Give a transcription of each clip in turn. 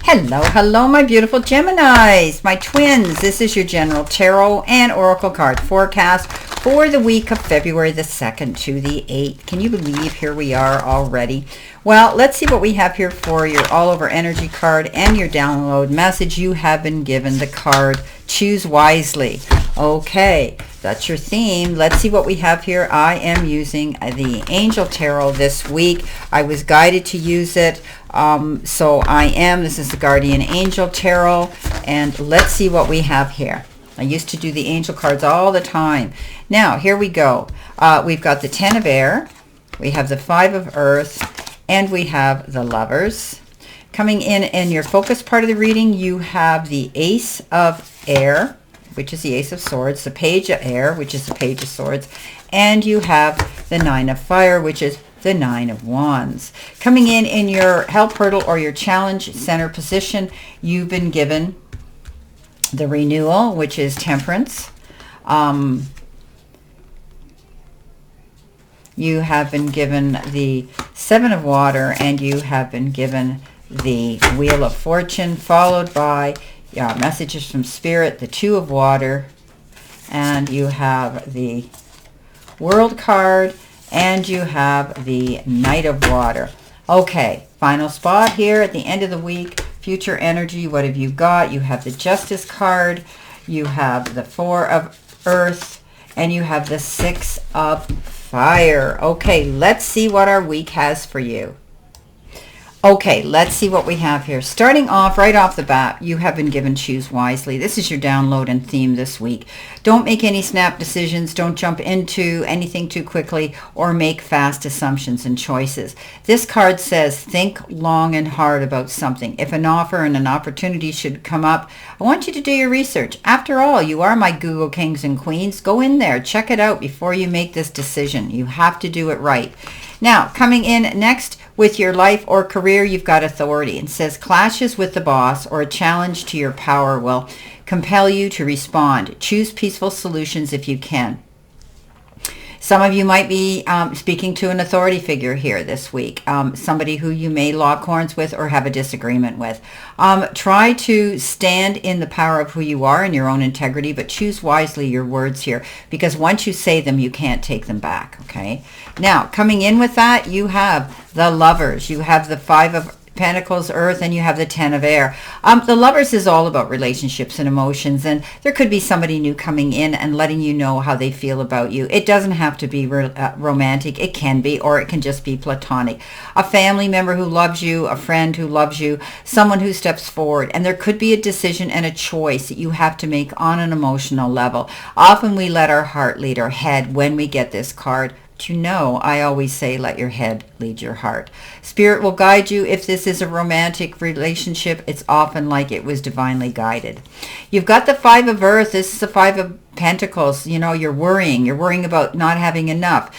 Hello, hello, my beautiful Geminis, my twins. This is your general tarot and oracle card forecast for the week of February the 2nd to the 8th. Can you believe here we are already? Well, let's see what we have here for your all-over energy card and your download message. You have been given the card Choose Wisely. Okay, that's your theme. Let's see what we have here. I am using the Angel Tarot this week. I was guided to use it. So I am. This is the Guardian Angel Tarot. And let's see what we have here. I used to do the angel cards all the time. Now, here we go. We've got the 10 of Air. We have the 5 of Earth. And we have the Lovers. Coming in your focus part of the reading, you have the Ace of Air, which is the Ace of Swords, the Page of Air, which is the Page of Swords, and you have the 9 of Fire, which is the 9 of Wands. Coming in your help hurdle or your challenge center position, you've been given the Renewal, which is Temperance. You have been given the 7 of Water, and you have been given the Wheel of Fortune, followed by messages from Spirit, the 2 of Water, and you have the World card, and you have the Knight of Water. Okay, final spot here at the end of the week. Future energy, what have you got? You have the Justice card, you have the 4 of Earth, and you have the 6 of Fire. Okay, let's see what our week has for you. Okay, let's see what we have here. Starting off, right off the bat, you have been given Choose Wisely. This is your download and theme this week. Don't make any snap decisions. Don't jump into anything too quickly or make fast assumptions and choices. This card says think long and hard about something. If an offer and an opportunity should come up, I want you to do your research. After all, you are my Google kings and queens. Go in there, check it out before you make this decision. You have to do it right. Now, coming in next with your life or career, you've got authority. It says clashes with the boss or a challenge to your power will compel you to respond. Choose peaceful solutions if you can. Some of you might be speaking to an authority figure here this week, somebody who you may lock horns with or have a disagreement with. Try to stand in the power of who you are and your own integrity, but choose wisely your words here, because once you say them, you can't take them back, okay? Now, coming in with that, you have the Lovers. You have the 5 of Pentacles, Earth, and you have the 10 of Air. The Lovers is all about relationships and emotions, and there could be somebody new coming in and letting you know how they feel about you. It doesn't have to be romantic. It can be, or it can just be platonic. A family member who loves you, a friend who loves you, someone who steps forward, and there could be a decision and a choice that you have to make on an emotional level. Often we let our heart lead our head when we get this card. But you know, I always say, let your head lead your heart. Spirit will guide you. If this is a romantic relationship, it's often like it was divinely guided. You've got the 5 of Earth. This is the 5 of Pentacles. You know, you're worrying about not having enough.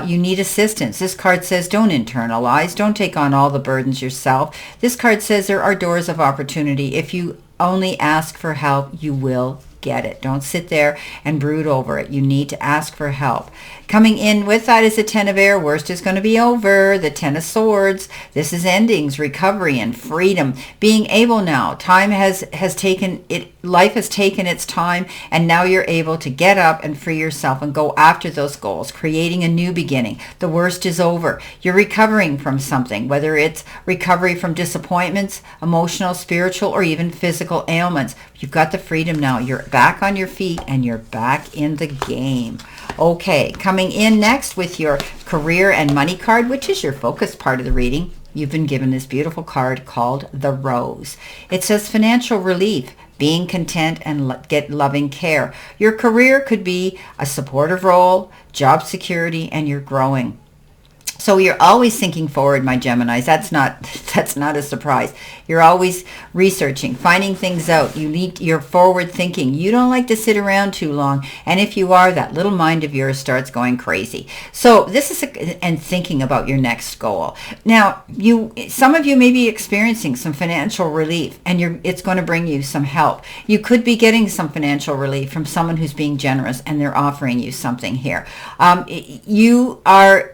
You need assistance. This card says don't internalize. Don't take on all the burdens yourself. This card says there are doors of opportunity. If you only ask for help, you will get it. Don't sit there and brood over it. You need to ask for help. Coming in with that is the 10 of Air. Worst is going to be over. The 10 of Swords. This is endings, recovery, and freedom. Being able now. Time has taken it. Life has taken its time, and now you're able to get up and free yourself and go after those goals, creating a new beginning. The worst is over. You're recovering from something, whether it's recovery from disappointments, emotional, spiritual, or even physical ailments. You've got the freedom now. You're back on your feet and you're back in the game. Okay, coming in next with your career and money card, which is your focus part of the reading. You've been given this beautiful card called the Rose. It says financial relief, being content, and get loving care. Your career could be a supportive role, job security, and you're growing. So you're always thinking forward, my Geminis. That's not a surprise. You're always researching, finding things out. You're forward thinking. You don't like to sit around too long. And if you are, that little mind of yours starts going crazy. So this is and thinking about your next goal. Now, some of you may be experiencing some financial relief, and it's going to bring you some help. You could be getting some financial relief from someone who's being generous, and they're offering you something here. You are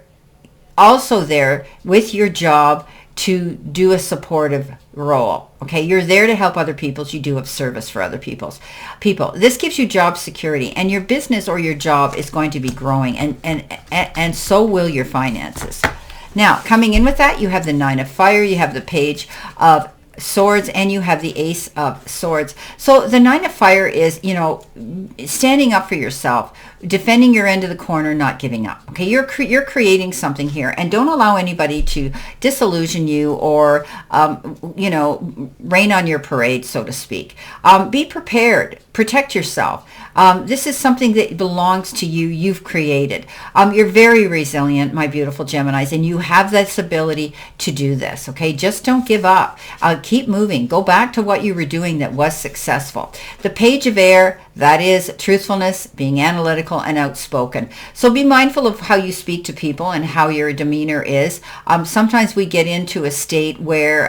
also there with your job to do a supportive role. Okay, you're there to help other people. You do have service for other people. This gives you job security, and your business or your job is going to be growing, and so will your finances. Now, coming in with that, you have the Nine of Fire, you have the Page of Swords, and you have the Ace of Swords. So the Nine of Fire is, you know, standing up for yourself, defending your end of the corner, not giving up. Okay, you're creating something here, and don't allow anybody to disillusion you or you know, rain on your parade, so to speak. Be prepared, protect yourself. This is something that belongs to you. You've created. You're very resilient, my beautiful Geminis, and you have this ability to do this. Okay, just don't give up. Keep moving. Go back to what you were doing that was successful. The Page of Air, that is truthfulness, being analytical and outspoken. So be mindful of how you speak to people and how your demeanor is. Sometimes we get into a state where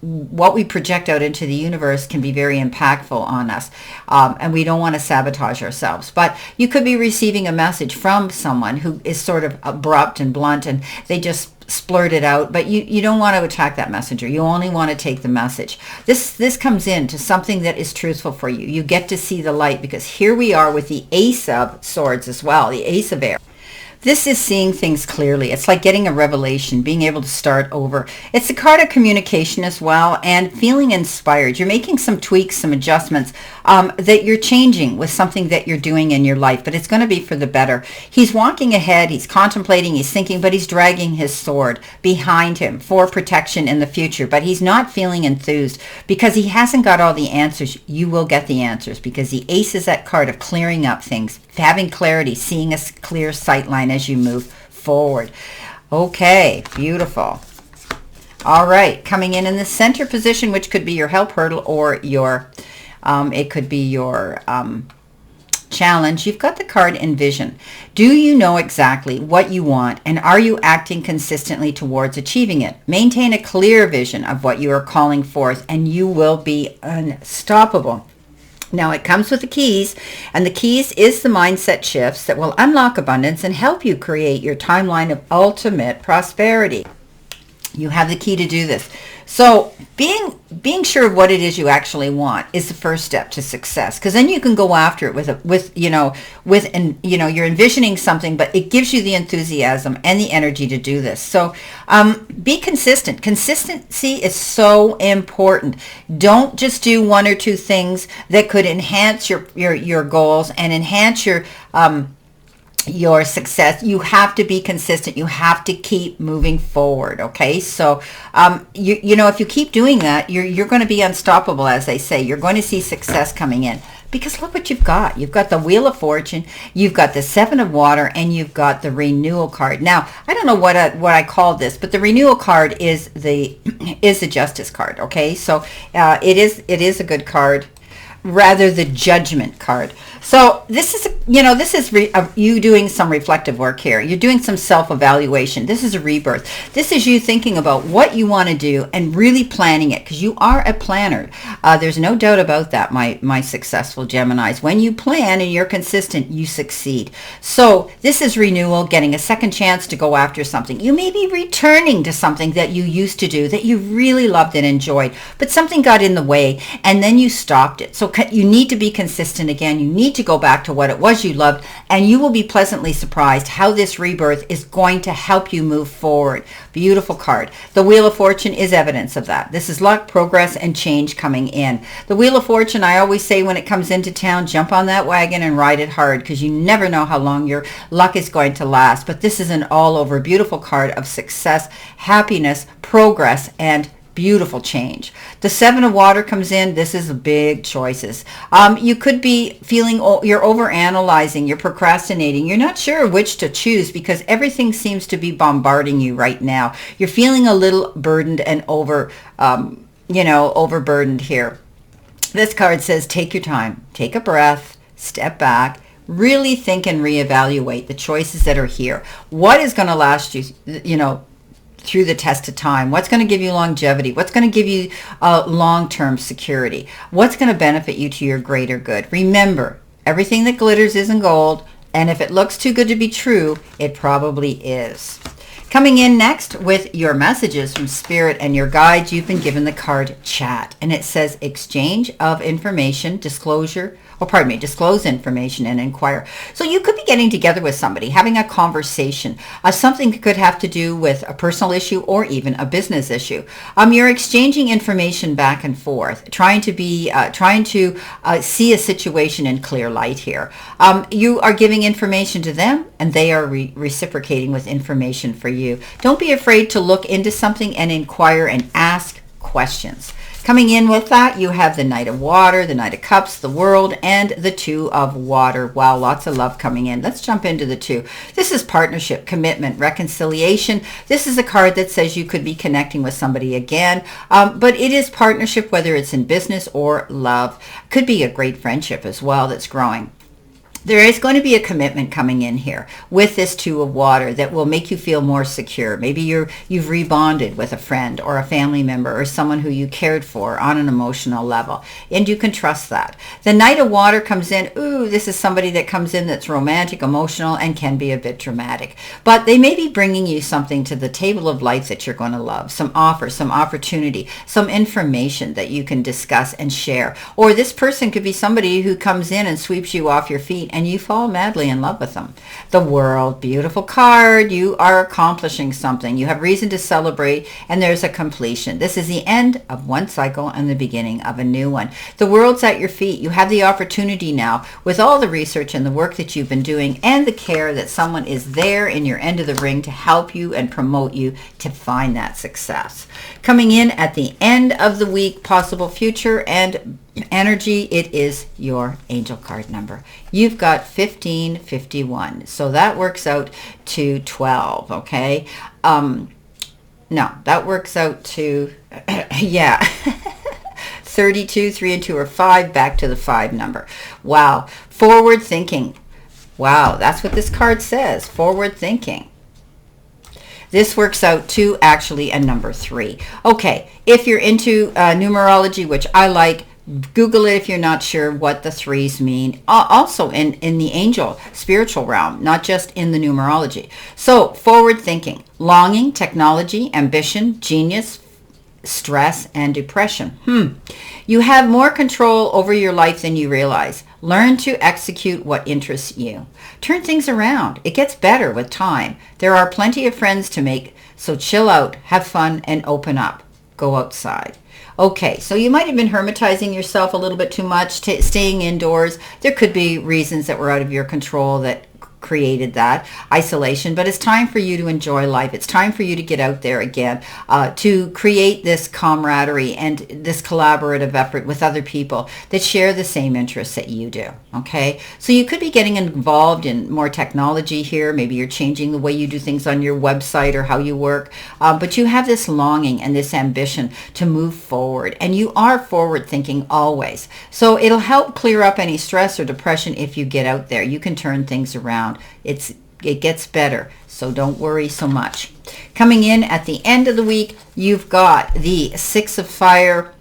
what we project out into the universe can be very impactful on us, and we don't want to sabotage ourselves. But you could be receiving a message from someone who is sort of abrupt and blunt, and they just splurt it out, but you don't want to attack that messenger. You only want to take the message. This comes into something that is truthful for you. You get to see the light, because here we are with the Ace of Swords as well, the Ace of Air. This is seeing things clearly. It's like getting a revelation, being able to start over. It's a card of communication as well, and feeling inspired. You're making some tweaks, some adjustments that you're changing with something that you're doing in your life, but it's going to be for the better. He's walking ahead, he's contemplating, he's thinking, but he's dragging his sword behind him for protection in the future, but he's not feeling enthused because he hasn't got all the answers. You will get the answers, because the Ace is that card of clearing up things, having clarity, seeing a clear sight line as you move forward. Okay, beautiful. All right, coming in the center position, which could be your help hurdle or your it could be your challenge. You've got the card Envision. Do you know exactly what you want, and are you acting consistently towards achieving it? Maintain a clear vision of what you are calling forth, and you will be unstoppable. Now, it comes with the keys, and the keys is the mindset shifts that will unlock abundance and help you create your timeline of ultimate prosperity. You have the key to do this. So being sure of what it is you actually want is the first step to success, because then you can go after it you're envisioning something, but it gives you the enthusiasm and the energy to do this. So be consistent. Consistency is so important. Don't just do one or two things that could enhance your goals and enhance your success. You have to be consistent. You have to keep moving forward. Okay, so you know, if you keep doing that, you're going to be unstoppable, as they say. You're going to see success coming in, because look what you've got. You've got the Wheel of Fortune, you've got the Seven of Water, and you've got the Renewal card. Now, I don't know what I call this, but the Renewal card is the Justice card. Okay, so it is a good card. Rather, the Judgment card. So this is you doing some reflective work here. You're doing some self-evaluation. This is a rebirth. This is you thinking about what you want to do and really planning it, because you are a planner. There's no doubt about that, my successful Geminis. When you plan and you're consistent, you succeed. So this is renewal, getting a second chance to go after something. You may be returning to something that you used to do that you really loved and enjoyed, but something got in the way and then you stopped it. So you need to be consistent again. You need to go back to what it was you loved, and you will be pleasantly surprised how this rebirth is going to help you move forward. Beautiful card. The Wheel of Fortune is evidence of that. This is luck, progress, and change coming in. The Wheel of Fortune, I always say when it comes into town, jump on that wagon and ride it hard, because you never know how long your luck is going to last. But this is an all-over beautiful card of success, happiness, progress, and beautiful change. The Seven of Water comes in. This is big choices. You could be feeling you're overanalyzing, you're procrastinating, you're not sure which to choose because everything seems to be bombarding you right now. You're feeling a little burdened and overburdened here. This card says take your time, take a breath, step back, really think and reevaluate the choices that are here. What is going to last you, through the test of time? What's going to give you longevity? What's going to give you long-term security? What's going to benefit you to your greater good? Remember, everything that glitters isn't gold, and if it looks too good to be true, it probably is. Coming in next with your messages from Spirit and your guides, you've been given the card Chat. And it says exchange of information, disclose information and inquire. So you could be getting together with somebody, having a conversation. Something could have to do with a personal issue or even a business issue. You're exchanging information back and forth, trying to see a situation in clear light here. You are giving information to them and they are reciprocating with information for you. Don't be afraid to look into something and inquire and ask questions. Coming in with that, you have the Knight of Water, the Knight of Cups, the World, and the Two of Water. Wow, lots of love coming in. Let's jump into the two. This is partnership, commitment, reconciliation. This is a card that says you could be connecting with somebody again, but it is partnership, whether it's in business or love. Could be a great friendship as well that's growing. There is going to be a commitment coming in here with this Two of Water that will make you feel more secure. Maybe you've rebonded with a friend or a family member or someone who you cared for on an emotional level, and you can trust that. The Knight of Water comes in. Ooh, this is somebody that comes in that's romantic, emotional, and can be a bit dramatic. But they may be bringing you something to the table of life that you're going to love, some offer, some opportunity, some information that you can discuss and share. Or this person could be somebody who comes in and sweeps you off your feet and you fall madly in love with them. The World, beautiful card. You are accomplishing something. You have reason to celebrate, and there's a completion. This is the end of one cycle and the beginning of a new one. The World's at your feet. You have the opportunity now, with all the research and the work that you've been doing and the care, that someone is there in your end of the ring to help you and promote you to find that success. Coming in at the end of the week, possible future and energy, it is your angel card number. You've got 1551, so that works out to 12. Okay, no, that works out to 32. 3 and 2 are 5, back to the 5 number. Wow, forward thinking. Wow, that's what this card says, forward thinking. This works out to actually a number 3. Okay, if you're into numerology, which I like, Google it if you're not sure what the 3s mean. Also in the angel spiritual realm, not just in the numerology. So forward thinking, longing, technology, ambition, genius, stress, and depression. You have more control over your life than you realize. Learn to execute what interests you. Turn things around. It gets better with time. There are plenty of friends to make, so chill out, have fun, and open up. Go outside. Okay, so you might have been hermetizing yourself a little bit too much, staying indoors. There could be reasons that were out of your control that created that isolation, but it's time for you to enjoy life. It's time for you to get out there again, to create this camaraderie and this collaborative effort with other people that share the same interests that you do. Okay, so you could be getting involved in more technology here. Maybe you're changing the way you do things on your website or how you work, but you have this longing and this ambition to move forward, and you are forward thinking always. So it'll help clear up any stress or depression if you get out there. You can turn things around. It gets better, so don't worry so much. Coming in at the end of the week, you've got the 6 of Fire,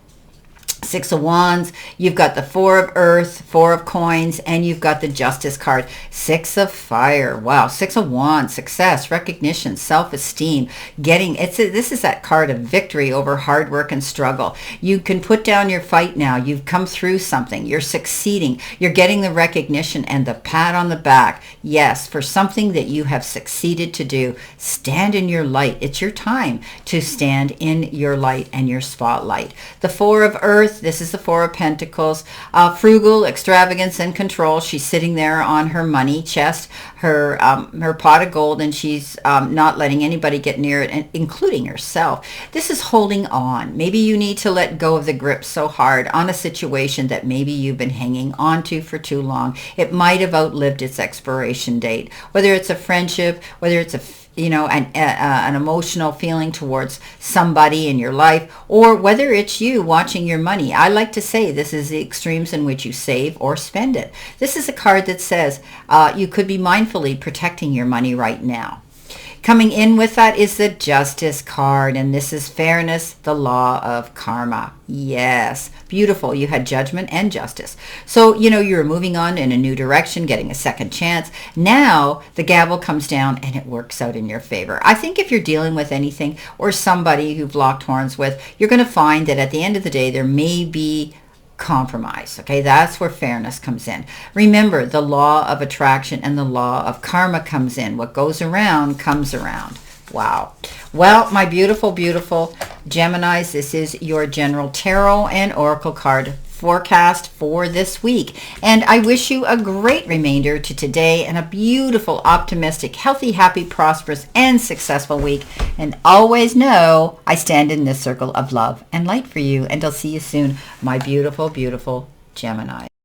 6 of Wands, you've got the 4 of Earth, 4 of Coins, and you've got the Justice card. 6 of Fire. Wow. 6 of Wands, success, recognition, self-esteem, this is that card of victory over hard work and struggle. You can put down your fight now. You've come through something. You're succeeding. You're getting the recognition and the pat on the back. Yes, for something that you have succeeded to do. Stand in your light. It's your time to stand in your light and your spotlight. The 4 of Earth, this is the 4 of Pentacles, frugal, extravagance, and control. She's sitting there on her money chest, her pot of gold, and she's not letting anybody get near it, including herself. This is holding on. Maybe you need to let go of the grip so hard on a situation that maybe you've been hanging on to for too long. It might have outlived its expiration date. Whether it's a friendship, whether it's an emotional feeling towards somebody in your life, or whether it's you watching your money. I like to say this is the extremes in which you save or spend it. This is a card that says you could be mindfully protecting your money right now. Coming in with that is the Justice card, and this is fairness, the law of karma. Yes, beautiful. You had judgment and justice. So, you're moving on in a new direction, getting a second chance. Now the gavel comes down and it works out in your favor. I think if you're dealing with anything or somebody you've locked horns with, you're going to find that at the end of the day, there may be compromise. Okay, that's where fairness comes in. Remember, the law of attraction and the law of karma comes in. What goes around comes around. Wow. Well, my beautiful, beautiful Geminis, this is your general tarot and oracle card forecast for this week. And I wish you a great remainder to today and a beautiful, optimistic, healthy, happy, prosperous, and successful week. And always know I stand in this circle of love and light for you. And I'll see you soon, my beautiful, beautiful Gemini.